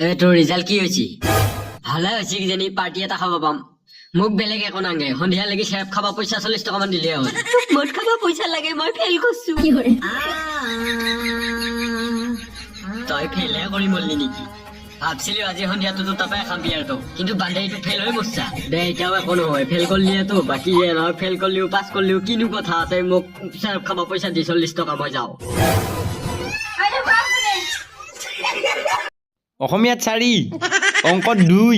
তোৰ ৰিজাল্ট কি হৈছে? ভালে হৈছে কিজানি, পাৰ্টি এটা খাব পাম। মোক বেলেগ একো নাগে, সন্ধিয়া লাগি চেপ খাব পইচা 40 টকামান দিলে হ'ল। মদ খাব পইচা লাগে, মই ফেইল কৰিছো। তই ফেইলহে কৰি মৰলি নেকি? ভাবছিলো আজি সন্ধিয়াটো তোৰ তাপাই খাম বিয়াৰটো, কিন্তু বান্ধেইটো ফেইল হৈ মৰছা। দে এতিয়াও একো নহয়, ফেইল কৰিলিয়েতো বাকী যে নহয়, ফেইল কৰিলিও পাছ কৰিলিও কিনো কথা আছে। মোক চেপ খাব পইচা দি 40 টকা, মই যাওঁ। অসমীয়াত 4, অংকত 2,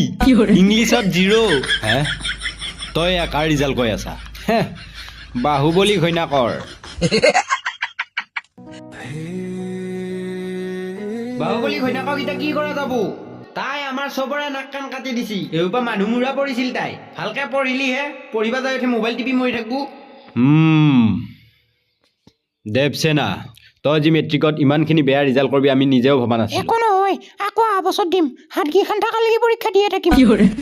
ইংলিছত 0। হে তই কাৰ ৰিজাল্ট কৈ আছা? বাহুবলী ঘৈণাকৰ। বাহুবলী ঘৈণাকক এতিয়া কি কৰা যাব? তাই আমাৰ চবৰে নাক কাণ কাটি দিছি। এইবাৰ মানুহ মূৰা পৰিছিল তাই। ভালকে পঢ়িলিহে, পঢ়িবা যাই উঠি মোবাইল টিপি মৰি থাকবো। দেৱসেনা, তই যি মেট্ৰিকত ইমানখিনি বেয়া ৰিজাল্ট কৰবি আমি নিজেও ভবা নাছিলো। একো নহয়, আকৌ অহা বছৰ দিম। হাতকেইখন থাকালৈকে পৰীক্ষা দিয়ে থাকিম।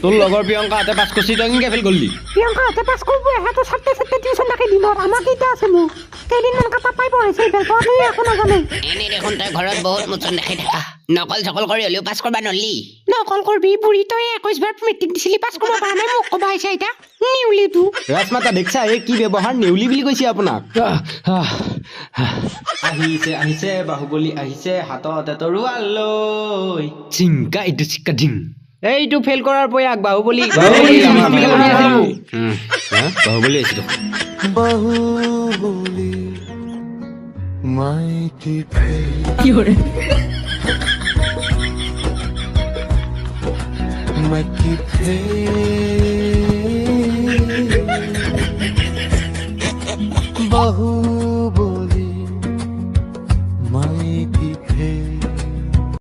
তোৰ লগৰ প্ৰিয়ংকাহঁতে পাছ কৰিছি, তই কেনেকে ফেইল কৰলি? প্ৰিয়ংকাহঁতে পাছ কৰিব, এহেঁতে ছাত্ৰে টিউচন থাকে দিনত। আমাৰ কেইটা আছে মোক কেইদিনমান কাটা পাই পঢ়াইছিল, বেলতোৱাটো একো নাজানে। এনে দেখোন তই ঘৰত বহুত মোচন দেখাই থাকা। নকল চকল কৰি হ'লেও পাছ কৰবা নৰলি। নকল কৰবি বুঢ়ী, তই 21 বাৰ মেট্ৰিক দিছিলি, পাছ কৰিব পৰা নাই। মোক ক'বা আহিছে এতিয়া নিউলিটো। ৰাজমাতা দেখছা এই কি ব্যৱহাৰ? নেউলি বুলি কৈছে আপোনাক। আহিছে আহিছে বাহুবলী আহিছে, হাততে তৰোৱাল লৈ। চিংকা ইটো চিক্কা ধিং। এইটো ফেইল কৰাৰ প্ৰয়াস বাহুবলী। বাহুবলী আহিছে দেখোন। বাহুবলী মাইটি মাইটি